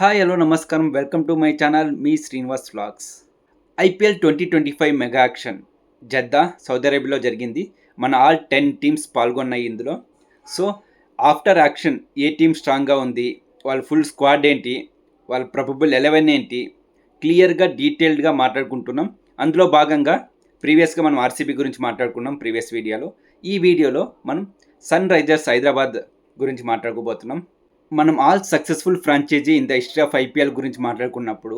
Hi hello నమస్కారం welcome to my channel మీ Srinivas vlogs. IPL 2025 mega auction Jeddah Saudi అరేబియాలో జరిగింది. మన ఆల్ 10 టీమ్స్ పాల్గొన్నాయి ఇందులో. సో ఆఫ్టర్ యాక్షన్ ఏ టీం స్ట్రాంగ్గా ఉంది, వాళ్ళ ఫుల్ స్క్వాడ్ ఏంటి, వాళ్ళ ప్రొబబుల్ 11 ఏంటి, క్లియర్గా డీటెయిల్డ్గా మాట్లాడుకుంటున్నాం. అందులో భాగంగా ప్రీవియస్గా మనం ఆర్సీబీ గురించి మాట్లాడుకున్నాం ప్రీవియస్ వీడియోలో. ఈ వీడియోలో మనం సన్ రైజర్స్ హైదరాబాద్ గురించి మాట్లాడుకోబోతున్నాం. మనం all successful franchise in the history of IPL గురించి మాట్లాడుకున్నప్పుడు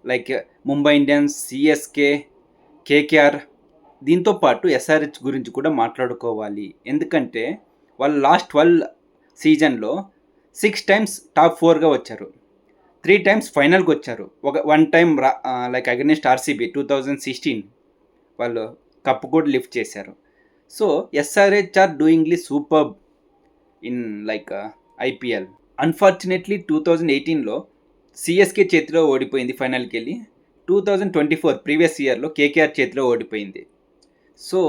like Mumbai Indians, CSK, KKR, దీంతో పాటు ఎస్ఆర్హెచ్ గురించి కూడా మాట్లాడుకోవాలి. ఎందుకంటే వాళ్ళు లాస్ట్ 12 సీజన్లో 6 టైమ్స్ టాప్ 4గా వచ్చారు, 3 టైమ్స్ ఫైనల్కి వచ్చారు, one time like against RCB 2016 వాళ్ళు కప్పు కూడా లిఫ్ట్ చేశారు. So SRH are doing really super in like IPL. Unfortunately 2018లో సిఎస్కే చేతిలో ఓడిపోయింది ఫైనల్కి వెళ్ళి. 2024 ప్రీవియస్ ఇయర్లో కేకేఆర్ చేతిలో ఓడిపోయింది. సో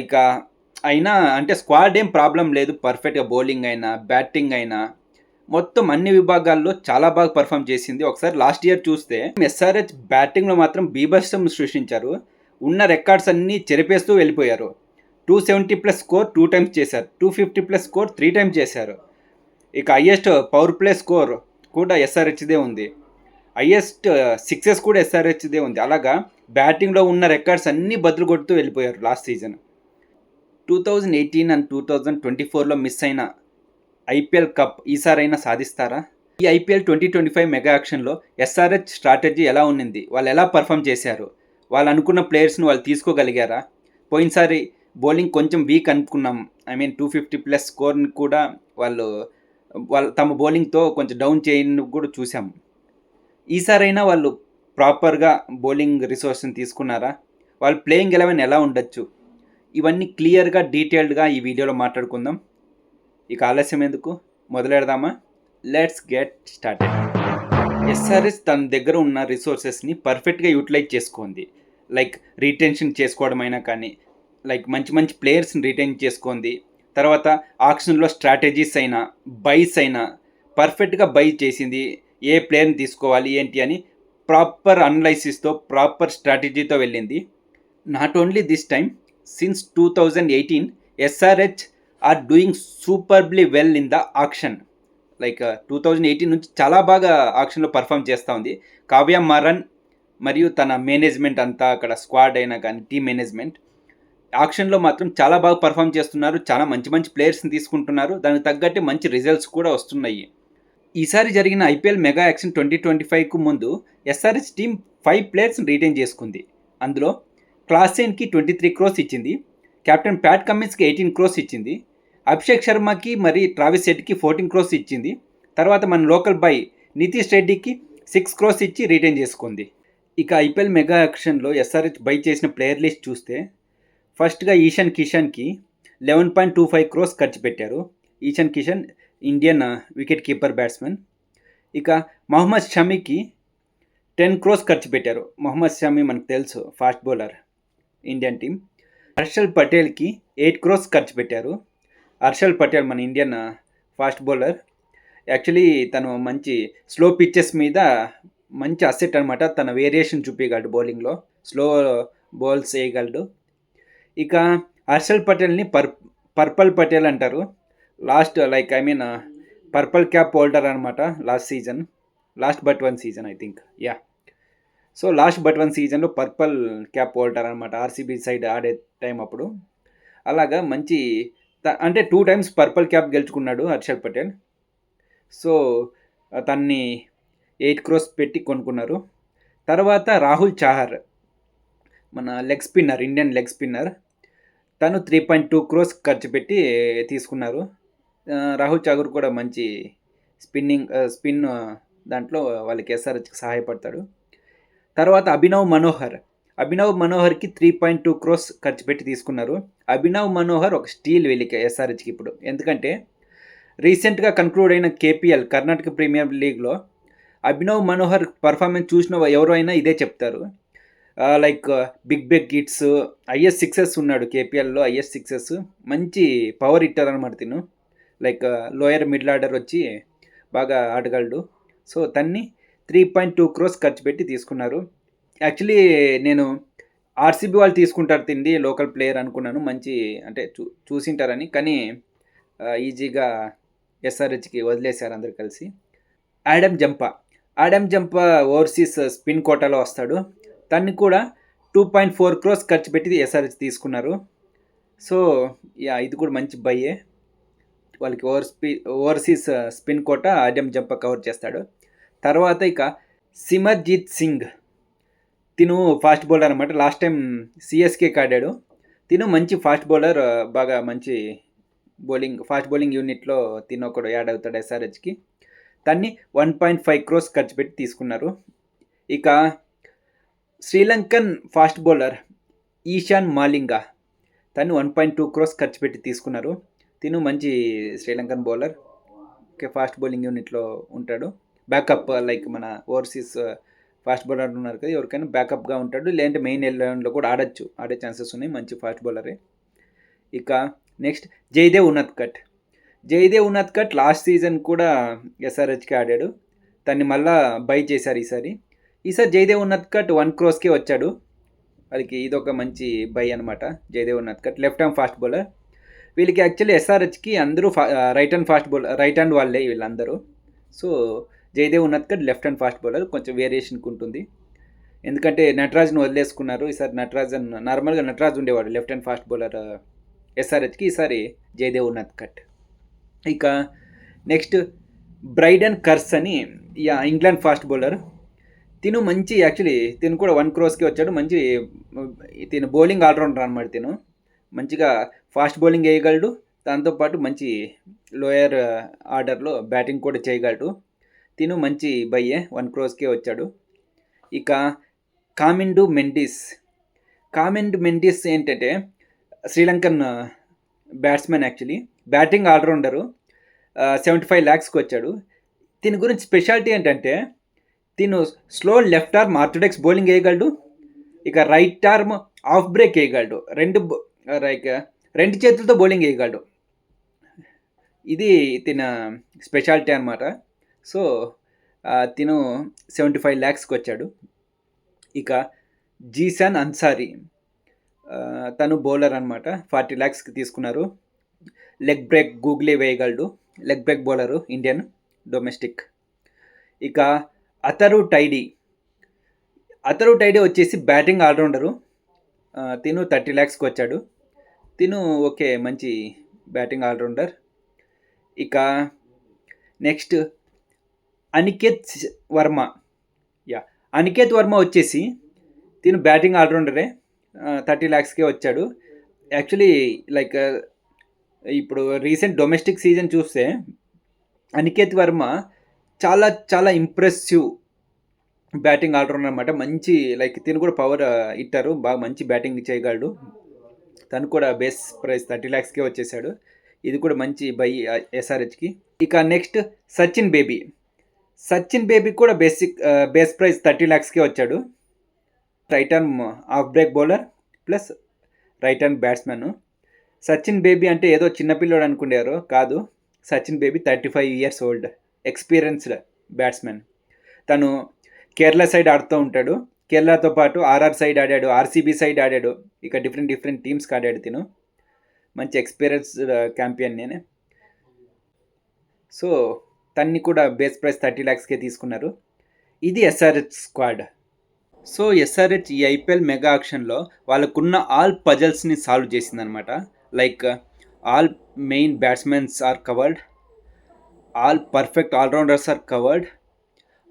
ఇక అయినా అంటే స్క్వాడ్ ఏం ప్రాబ్లం లేదు, పర్ఫెక్ట్గా బౌలింగ్ అయినా బ్యాటింగ్ అయినా మొత్తం అన్ని విభాగాల్లో చాలా బాగా పర్ఫామ్ చేసింది. ఒకసారి లాస్ట్ ఇయర్ చూస్తే ఎస్ఆర్హెచ్ బ్యాటింగ్లో మాత్రం బీభత్సం సృష్టించారు, ఉన్న రికార్డ్స్ అన్నీ చెరిపేస్తూ వెళ్ళిపోయారు. 270+ స్కోర్ 2 టైమ్స్ చేశారు, 250+ స్కోర్ 3 టైమ్స్ చేశారు. ఇక హయ్యెస్ట్ పవర్ ప్లే స్కోర్ కూడా ఎస్ఆర్హెచ్దే ఉంది, హయ్యెస్ట్ సిక్సెస్ కూడా ఎస్ఆర్హెచ్దే ఉంది. అలాగా బ్యాటింగ్లో ఉన్న రికార్డ్స్ అన్నీ బదులు కొడుతూ వెళ్ళిపోయారు లాస్ట్ సీజన్. 2018 అండ్ 2024లో మిస్ అయిన ఐపీఎల్ కప్ ఈసారైనా సాధిస్తారా? ఈ ఐపీఎల్ 2025 మెగా యాక్షన్లో ఎస్ఆర్హెచ్ స్ట్రాటజీ ఎలా ఉన్నింది, వాళ్ళు ఎలా పర్ఫామ్ చేశారు, వాళ్ళు అనుకున్న ప్లేయర్స్ని వాళ్ళు తీసుకోగలిగారా? పోయినసారి బౌలింగ్ కొంచెం వీక్ అనుకున్నాం, 250+ స్కోర్ని కూడా వాళ్ళు తమ బౌలింగ్తో కొంచెం డౌన్ చేయని కూడా చూసాము. ఈసారైనా వాళ్ళు ప్రాపర్గా బౌలింగ్ రిసోర్స్ని తీసుకున్నారా? వాళ్ళు ప్లేయింగ్ 11 ఎలా ఉండొచ్చు? ఇవన్నీ క్లియర్గా డీటెయిల్డ్గా ఈ వీడియోలో మాట్లాడుకుందాం. ఇక ఆలస్యం ఎందుకు, మొదలెడదామా? Let's get started. ఎస్ఆర్హెచ్ తన దగ్గర ఉన్న రిసోర్సెస్ని పర్ఫెక్ట్గా యూటిలైజ్ చేసుకుంది. లైక్ రీటెన్షన్ చేసుకోవడం అయినా కానీ, లైక్ మంచి మంచి ప్లేయర్స్ని రిటైన్ చేసుకుంది. తర్వాత ఆక్షన్లో స్ట్రాటజీస్ అయినా బైస్ అయినా పర్ఫెక్ట్గా బై చేసింది. ఏ ప్లేయర్ని తీసుకోవాలి ఏంటి అని ప్రాపర్ అనలైసిస్తో ప్రాపర్ స్ట్రాటజీతో వెళ్ళింది. Not only this time, since 2018 SRH are doing superbly well in the auction. Like 2018 నుంచి చాలా బాగా ఆక్షన్లో పర్ఫామ్ చేస్తూ ఉంది. కావ్య మారన్ మరియు తన మేనేజ్మెంట్ అంతా, అక్కడ స్క్వాడ్ అయినా కానీ టీమ్ మేనేజ్మెంట్ ఆక్షన్లో మాత్రం చాలా బాగా పర్ఫామ్ చేస్తున్నారు. చాలా మంచి మంచి ప్లేయర్స్ని తీసుకుంటున్నారు, దానికి తగ్గట్టు మంచి రిజల్ట్స్ కూడా వస్తున్నాయి. ఈసారి జరిగిన ఐపీఎల్ మెగా యాక్షన్ 2025కు ముందు ఎస్ఆర్హెచ్ టీమ్ 5 ప్లేయర్స్ని రిటైన్ చేసుకుంది. అందులో క్లాసేన్కి 23 crores ఇచ్చింది, కెప్టెన్ ప్యాట్ కమిన్స్కి 18 crores ఇచ్చింది, అభిషేక్ శర్మకి మరి ట్రావిస్ హెడ్కి 14 crores ఇచ్చింది. తర్వాత మన లోకల్ బై నితీష్ రెడ్డికి 6 crores ఇచ్చి రిటైన్ చేసుకుంది. ఇక ఐపీఎల్ మెగా యాక్షన్లో ఎస్ఆర్హెచ్ బై చేసిన ప్లేయర్ లిస్ట్ చూస్తే ఫస్ట్గా ఈశాన్ కిషన్కి 11.25 crores ఖర్చు పెట్టారు. Ishan Kishan Indian wicket keeper batsmen. ఇక మహమ్మద్ షమీకి 10 crores ఖర్చు పెట్టారు. మహమ్మద్ షమీ మనకు తెలుసు, fast bowler, Indian team. Harshal పటేల్కి 8 crores ఖర్చు పెట్టారు. హర్షల్ పటేల్ మన ఇండియన్ ఫాస్ట్ బౌలర్. యాక్చువల్లీ తను మంచి స్లో పిచ్చెస్ మీద మంచి అసెట్ అనమాట. తన వేరియేషన్ చూపించగలడు, బౌలింగ్లో స్లో బాల్స్ వేయగలడు. ఇక హర్షల్ పటేల్ని పర్పల్ పటేల్ అంటారు. లాస్ట్ పర్పల్ క్యాప్ హోల్డర్ అనమాట last but one season I think, yeah. So last but one సీజన్లో పర్పల్ క్యాప్ హోల్డర్ అనమాట, ఆర్సీబీ సైడ్ ఆడే టైం అప్పుడు. అలాగా మంచి అంటే 2 times పర్పల్ క్యాప్ గెలుచుకున్నాడు హర్షల్ పటేల్. సో తన్ని 8 crores పెట్టి కొనుక్కున్నారు. తర్వాత రాహుల్ చాహర్, మన leg spinner, Indian leg spinner, తను 3.2 crores ఖర్చు పెట్టి తీసుకున్నారు. రాహుల్ చాగర్ కూడా మంచి స్పిన్ దాంట్లో వాళ్ళకి ఎస్ఆర్హెచ్కి సహాయపడతాడు. తర్వాత అభినవ్ మనోహర్కి 3.2 crores ఖర్చు పెట్టి తీసుకున్నారు. అభినవ్ మనోహర్ ఒక స్టీల్ వీళ్ళకి ఎస్ఆర్హెచ్కి ఇప్పుడు. ఎందుకంటే రీసెంట్గా కన్క్లూడ్ అయిన కేపీఎల్, కర్ణాటక ప్రీమియర్ లీగ్లో అభినవ్ మనోహర్ పర్ఫార్మెన్స్ చూసిన ఎవరైనా ఇదే చెప్తారు. Like big hits, highest sixes ఉన్నాడు కేపీఎల్లో, హైయెస్ట్ సిక్సెస్, మంచి పవర్ హిట్టర్ అనమాట తిను. లైక్ లోయర్ మిడిల్ ఆర్డర్ వచ్చి బాగా ఆడగలడు. సో తన్ని 3.2 crores ఖర్చు పెట్టి తీసుకున్నారు. యాక్చువల్లీ నేను ఆర్సీబీ వాళ్ళు తీసుకుంటారు తిండి లోకల్ ప్లేయర్ అనుకున్నాను. మంచి అంటే చూసింటారని. కానీ ఈజీగా ఎస్ఆర్హెచ్కి వదిలేశారు అందరు కలిసి. ఆడమ్ జంపా ఓవర్సీస్ స్పిన్ కోటాలో వస్తాడు. తన్ని కూడా 2.4 crores ఖర్చు పెట్టి ఎస్ఆర్హెచ్ తీసుకున్నారు. సో ఇది కూడా మంచి బయ్యే. వాళ్ళకి ఓవర్సీస్ స్పిన్ కోట ఆడమ్ జంపా కవర్ చేస్తాడు. తర్వాత ఇక సిమర్జీత్ సింగ్, తిను ఫాస్ట్ బౌలర్ అనమాట. లాస్ట్ టైం సిఎస్కేకి ఆడాడు. తిను మంచి ఫాస్ట్ బౌలర్, బాగా మంచి ఫాస్ట్ బౌలింగ్ యూనిట్లో తిను ఒకడు యాడ్ అవుతాడు ఎస్ఆర్హెచ్కి. తన్ని 1.5 crores ఖర్చు పెట్టి తీసుకున్నారు. ఇక Sri Lankan fast bowler Ishan Malinga, తను 1.2 crores ఖర్చు పెట్టి తీసుకున్నారు. తిను మంచి శ్రీలంకన్ బౌలర్, ఫాస్ట్ బౌలింగ్ యూనిట్లో ఉంటాడు. బ్యాకప్ లైక్ మన ఓవర్సీస్ ఫాస్ట్ బౌలర్ ఉన్నారు కదా, ఎవరికైనా బ్యాకప్గా ఉంటాడు. లేదంటే మెయిన్ 11లో కూడా ఆడే ఛాన్సెస్ ఉన్నాయి. మంచి ఫాస్ట్ బౌలరే. ఇక నెక్స్ట్ జయదేవ్ ఉన్నత్కట్ లాస్ట్ సీజన్ కూడా ఎస్ఆర్హెచ్కి ఆడాడు. తన్ని మళ్ళా బై చేశారు ఈసారి జయదేవ్ ఉన్నత్కట్ 1 crores వచ్చాడు. వాళ్ళకి ఇదొక మంచి బై అనమాట. Jaydev Unadkat left hand fast bowler. వీళ్ళకి యాక్చువల్లీ ఎస్ఆర్హెచ్కి అందరూ right hand fast bowler, right hand వాళ్ళే వీళ్ళందరూ. So Jaydev Unadkat left hand fast bowler, కొంచెం వేరియేషన్కి ఉంటుంది. ఎందుకంటే నటరాజ్ను వదిలేసుకున్నారు. ఈసారి నార్మల్గా నటరాజ్ ఉండేవాడు లెఫ్ట్ హ్యాండ్ ఫాస్ట్ బౌలర్ ఎస్ఆర్హెచ్కి. ఈసారి జయదేవ్ ఉన్నత్కట్. ఇక నెక్స్ట్ బ్రైడన్ కర్స్ అని ఇంగ్లాండ్ ఫాస్ట్ బౌలర్. తిను మంచి తిను కూడా 1 crores వచ్చాడు. మంచి తిను బౌలింగ్ ఆల్రౌండర్ అనమాట. తిను మంచిగా ఫాస్ట్ బౌలింగ్ వేయగలడు. దాంతోపాటు మంచి లోయర్ ఆర్డర్లో బ్యాటింగ్ కూడా చేయగలడు. తిను మంచి బయ్యే, 1 crores వచ్చాడు. ఇక కామిండు మెండిస్ ఏంటంటే Sri Lankan batsmen. Actually batting allrounder, 75 lakhs వచ్చాడు. దీని గురించి స్పెషాలిటీ ఏంటంటే తిను slow left arm orthodox bowling వేయగలడు. ఇక రైట్ ఆర్మ్ ఆఫ్ బ్రేక్ వేయగలడు. రెండు చేతులతో బౌలింగ్ వేయగలడు. ఇది తిన స్పెషాలిటీ అనమాట. సో తిను 75 lakhs వచ్చాడు. ఇక జీసాన్ అన్సారీ, తను బౌలర్ అనమాట. 40 lakhs తీసుకున్నారు. లెగ్ బ్రేక్ గూగ్లీ వేయగలడు. Leg break bowler, Indian domestic. ఇక అతరు టైడీ వచ్చేసి బ్యాటింగ్ ఆల్రౌండరు. తిను 30 lakhs వచ్చాడు. తిను మంచి బ్యాటింగ్ ఆల్రౌండర్. ఇక నెక్స్ట్ అనికేత్ వర్మ వచ్చేసి తిను బ్యాటింగ్ ఆల్రౌండరే, 30 lakhs వచ్చాడు. యాక్చువల్లీ లైక్ ఇప్పుడు రీసెంట్ డొమెస్టిక్ సీజన్ చూస్తే అనికేత్ వర్మ చాలా చాలా ఇంప్రెసివ్ బ్యాటింగ్ ఆల్రౌండర్ అనమాట. మంచి తిను కూడా పవర్ ఇట్టారు, బాగా మంచి బ్యాటింగ్ చేయగలడు. తను కూడా బేస్ ప్రైస్ 30 lakhs వచ్చేసాడు. ఇది కూడా మంచి బై ఎస్ఆర్హెచ్కి. ఇక నెక్స్ట్ సచిన్ బేబీ కూడా బేస్ ప్రైస్ 30 lakhs వచ్చాడు. Right arm off break bowler plus right hand batsmen. Sachin baby అంటే ఏదో చిన్నపిల్లోడు అనుకునేవారు, కాదు. Sachin baby 35 years old, experienced batsmen. తను కేరళ సైడ్ ఆడుతూ ఉంటాడు. కేరళతో పాటు ఆర్ఆర్ సైడ్ ఆడాడు, ఆర్సీబీ సైడ్ ఆడాడు. ఇక డిఫరెంట్ టీమ్స్కి ఆడాడు. తిను మంచి ఎక్స్పీరియన్స్డ్ క్యాంపియన్ నేనే. సో తన్ని కూడా బేస్ ప్రైస్ 30 lakhs తీసుకున్నారు. ఇది ఎస్ఆర్హెచ్ స్క్వాడ్. సో ఎస్ఆర్హెచ్ ఈ ఐపీఎల్ మెగా ఆక్షన్లో వాళ్ళకున్న ఆల్ పజల్స్ని సాల్వ్ చేసిందనమాట. Like all main batsmens are covered, all perfect allrounders are covered,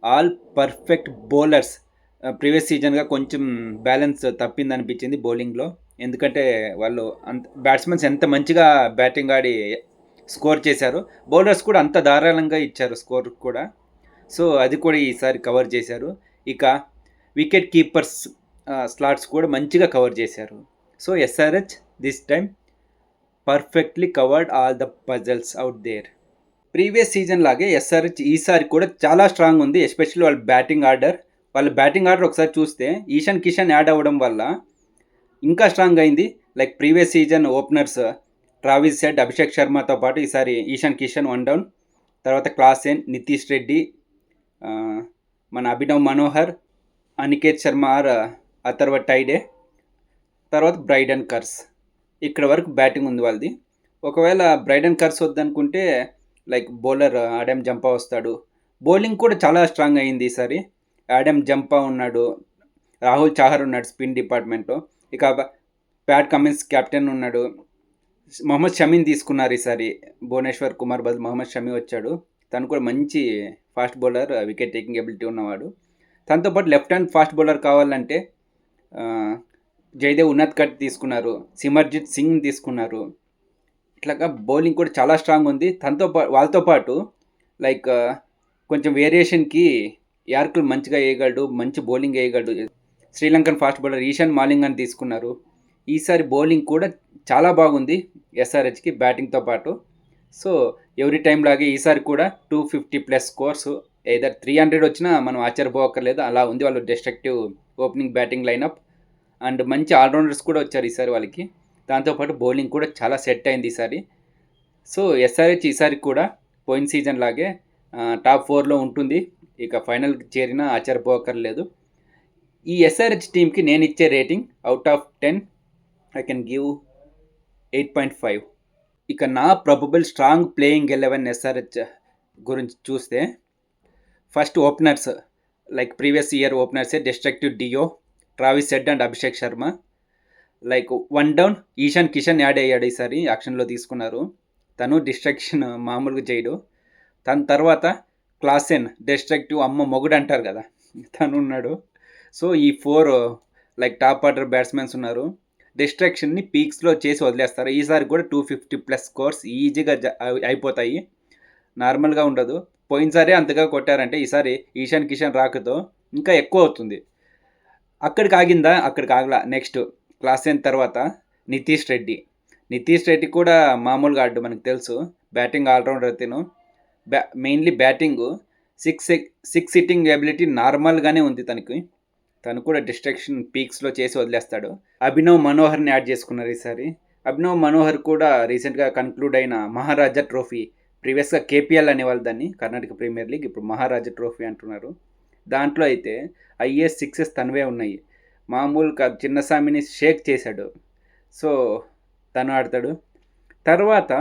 all perfect bowlers. Previous సీజన్గా కొంచెం బ్యాలెన్స్ తప్పిందనిపించింది బౌలింగ్లో. ఎందుకంటే వాళ్ళు బ్యాట్స్మెన్స్ ఎంత మంచిగా బ్యాటింగ్ ఆడి స్కోర్ చేశారు, బౌలర్స్ కూడా అంత ధారాళంగా ఇచ్చారు స్కోర్ కూడా. సో అది కూడా ఈసారి కవర్ చేశారు. ఇక వికెట్ కీపర్స్ స్లాట్స్ కూడా మంచిగా కవర్ చేశారు. So SRH this time perfectly covered all the puzzles out there. Previous season లాగే ఎస్ఆర్హెచ్ ఈసారి కూడా చాలా స్ట్రాంగ్ ఉంది. ఎస్పెషల్లీ వాళ్ళ బ్యాటింగ్ ఆర్డర్ ఒకసారి చూస్తే ఈశాన్ కిషన్ యాడ్ అవ్వడం వల్ల ఇంకా స్ట్రాంగ్ అయింది. Like previous season openers Travis Head, Abhishek శర్మతో పాటు ఈసారి ఈశాన్ కిషన్ 1 down, తర్వాత క్లాసెన్, నితీష్ రెడ్డి, ఆ, మన అభినవ్ మనోహర్, అనికేత్ శర్మ ఆర్ అథర్వ టైడే, తర్వాత బ్రైడన్ కర్స్. ఇక్కడ వరకు బ్యాటింగ్ ఉంది వాళ్ళది. ఒకవేళ బ్రైడన్ కర్స్ వద్దనుకుంటే లైక్ బౌలర్ ఆడమ్ జంపా వస్తాడు. బౌలింగ్ కూడా చాలా స్ట్రాంగ్ అయింది ఈసారి. ఆడమ్ జంపా ఉన్నాడు, రాహుల్ చాహర్ ఉన్నాడు స్పిన్ డిపార్ట్మెంట్లో. ఇక ప్యాట్ కమిన్స్ కెప్టెన్ ఉన్నాడు. మొహమ్మద్ షమీని తీసుకున్నారు ఈసారి. భువనేశ్వర్ కుమార్ బదులు మొహమ్మద్ షమీ వచ్చాడు. తను కూడా మంచి fast bowler, wicket taking ability ఉన్నవాడు. తనతో పాటు లెఫ్ట్ హ్యాండ్ ఫాస్ట్ బౌలర్ కావాలంటే ఆ, జయదేవ్ ఉన్నత్కట్ తీసుకున్నారు, సిమర్జిత్ సింగ్ తీసుకున్నారు. ఇట్లాగా బౌలింగ్ కూడా చాలా స్ట్రాంగ్ ఉంది. వాళ్ళతో పాటు లైక్ కొంచెం వేరియేషన్కి యార్కులు మంచిగా వేయగలడు, మంచి బౌలింగ్ వేయగలడు. Sri Lankan fast bowler Eshan Malinga అని తీసుకున్నారు. ఈసారి బౌలింగ్ కూడా చాలా బాగుంది ఎస్ఆర్హెచ్కి బ్యాటింగ్తో పాటు. సో ఎవ్రీ టైం లాగే ఈసారి కూడా 250+ స్కోర్స్, ఏదర్ 300 వచ్చినా మనం ఆశ్చర్యపోక్కర్లేదు. అలా ఉంది వాళ్ళు destructive opening batting lineup. And మంచి ఆల్రౌండర్స్ కూడా వచ్చారు ఈసారి వాళ్ళకి. దాంతోపాటు బౌలింగ్ కూడా చాలా సెట్ అయింది ఈసారి. సో ఎస్ఆర్హెచ్ ఈసారి కూడా పోయిన సీజన్ లాగే టాప్ 4లో ఉంటుంది. ఇక ఫైనల్కి చేరినా ఆశ్చర్యపోకర్లేదు. ఈ ఎస్ఆర్హెచ్ టీంకి నేను ఇచ్చే rating out of 10 I can give 8.5. ఇక నా ప్రాబబుల్ స్ట్రాంగ్ ప్లేయింగ్ 11 ఎస్ఆర్హెచ్ గురించి చూస్తే, first openers like previous year ఓపెనర్సే destructive duo, Travis Head and Abhishek Sharma. Like one down Ishan Kishan add అయ్యాడు ఈసారి, యాక్షన్లో తీసుకున్నారు. తను డిస్ట్రక్షన్ మామూలుగా చేయడు. తన తర్వాత క్లాసెన్ డిస్ట్రక్టివ్ అమ్మ మొగుడు అంటారు కదా, తను ఉన్నాడు. సో ఈ 4 లైక్ టాప్ ఆర్డర్ బ్యాట్స్మెన్స్ ఉన్నారు. డిస్ట్రాక్షన్ని పీక్స్లో చేసి వదిలేస్తారు. ఈసారి కూడా 250+ స్కోర్స్ ఈజీగా అయిపోతాయి, నార్మల్గా ఉండదు. పోయినసారి అంతగా కొట్టారంటే ఈసారి ఈశాన్ కిషన్ రాకతో ఇంకా ఎక్కువ అవుతుంది. అక్కడికి ఆగిందా? అక్కడికి ఆగలా. నెక్స్ట్ క్లాసెన్ తర్వాత నితీష్ రెడ్డి కూడా మామూలుగా ఆడు, మనకు తెలుసు. బ్యాటింగ్ ఆల్రౌండర్ తిను. Mainly batting, six sitting ability నార్మల్గానే ఉంది తనకి. తను కూడా డిస్ట్రాక్షన్ పీక్స్లో చేసి వదిలేస్తాడు. అభినవ్ మనోహర్ని యాడ్ చేసుకున్నారు ఈసారి. అభినవ్ మనోహర్ కూడా రీసెంట్గా కన్క్లూడ్ అయిన మహారాజా ట్రోఫీ, ప్రీవియస్గా కేపీఎల్ అనేవాళ్ళు దాన్ని, కర్ణాటక ప్రీమియర్ లీగ్, ఇప్పుడు మహారాజా ట్రోఫీ అంటున్నారు. దాంట్లో అయితే ఐఏఎస్ 6 తనవే ఉన్నాయి. మామూలుగా చిన్నస్వామిని షేక్ చేశాడు. సో తను ఆడతాడు. తర్వాత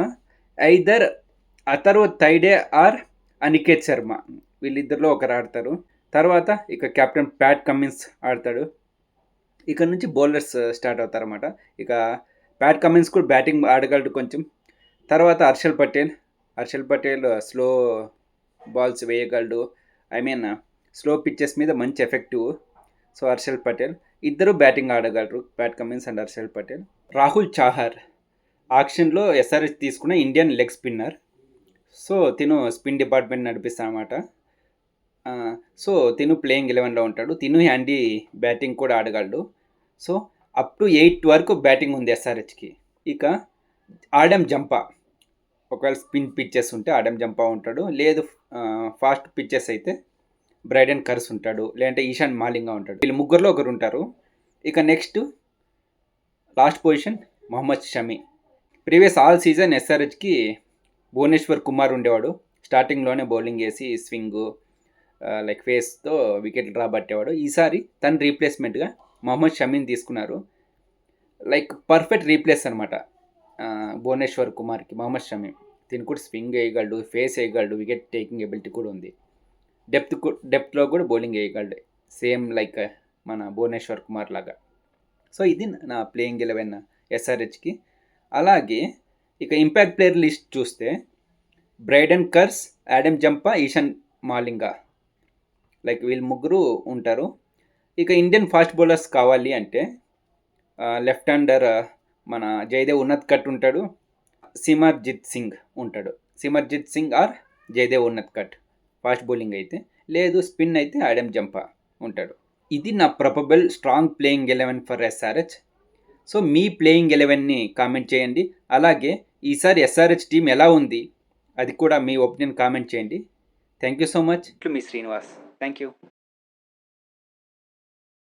ఐదర్ అథర్వ టైడే ఆర్ అనికేత్ శర్మ, వీళ్ళిద్దరిలో ఒకరు ఆడతారు. తర్వాత ఇక కెప్టెన్ ప్యాట్ కమిన్స్ ఆడతాడు. ఇక్కడ నుంచి బౌలర్స్ స్టార్ట్ అవుతారన్నమాట. ఇక ప్యాట్ కమిన్స్ కూడా బ్యాటింగ్ ఆడగలడు కొంచెం. తర్వాత హర్షల్ పటేల్ స్లో బాల్స్ వేయగలడు. ఐ మీన్ స్లో పిచ్చెస్ మీద మంచి ఎఫెక్టివ్. సో హర్షల్ పటేల్ ఇద్దరు బ్యాటింగ్ ఆడగలరు, Pat Cummins and Harshal Patel. Rahul Chahar ఆక్షన్లో ఎస్ఆర్హెచ్ తీసుకున్న ఇండియన్ లెగ్ స్పిన్నర్. సో తిను స్పిన్ డిపార్ట్మెంట్ నడిపిస్తానమాట. సో తిను ప్లేయింగ్ 11లో ఉంటాడు. తిను హ్యాండీ బ్యాటింగ్ కూడా ఆడగలడు. సో అప్ టు 8 వరకు బ్యాటింగ్ ఉంది ఎస్ఆర్హెచ్కి. ఇక ఆడమ్ జంపా, ఒకవేళ స్పిన్ పిచ్చెస్ ఉంటే ఆడమ్ జంపా ఉంటాడు. లేదు ఫాస్ట్ పిచ్చెస్ అయితే బ్రైడన్ కర్స్ ఉంటాడు, లేదంటే ఈశాన్ మాలింగా ఉంటాడు. వీళ్ళు ముగ్గురులో ఒకరు ఉంటారు. ఇక next last position Mohammed Shami. Previous all season ఎస్ఆర్హెచ్కి భువనేశ్వర్ కుమార్ ఉండేవాడు. స్టార్టింగ్లోనే బౌలింగ్ వేసి స్వింగు లైక్ ఫేస్తో వికెట్లు రాబట్టేవాడు. ఈసారి తన రీప్లేస్మెంట్గా మొహమ్మద్ షమీని తీసుకున్నారు. లైక్ పర్ఫెక్ట్ రీప్లేస్ అనమాట భువనేశ్వర్ కుమార్కి మొహమ్మద్ షమీ. దీని కూడా స్వింగ్ వేయగలడు, ఫేస్ వేయగలడు, వికెట్ టేకింగ్ ఎబిలిటీ కూడా ఉంది. డెప్త్లో కూడా బౌలింగ్ వేయగలడు, సేమ్ లైక్ మన భువనేశ్వర్ కుమార్ లాగా. సో ఇది నా ప్లేయింగ్ 11 ఎస్ఆర్హెచ్కి. అలాగే ఇక ఇంపాక్ట్ ప్లేయర్ లిస్ట్ చూస్తే Brydon Carse, Adam Zampa, Eshan Malinga, like వీళ్ళు ముగ్గురు ఉంటారు. ఇక ఇండియన్ ఫాస్ట్ బౌలర్స్ కావాలి అంటే లెఫ్ట్ హ్యాండర్ మన జయదేవ్ ఉన్నత్కట్ ఉంటాడు, Simarjeet Singh or Jaydev Unadkat fast bowling అయితే. లేదు స్పిన్ అయితే ఆడమ్ జంపా ఉంటాడు. ఇది నా probable strong playing 11 for SRH. So మీ ప్లేయింగ్ 11ని కామెంట్ చేయండి. అలాగే ఈసారి ఎస్ఆర్హెచ్ టీం ఎలా ఉంది అది కూడా మీ ఒపీనియన్ కామెంట్ చేయండి. Thank you so much. మీ శ్రీనివాస్. Thank you.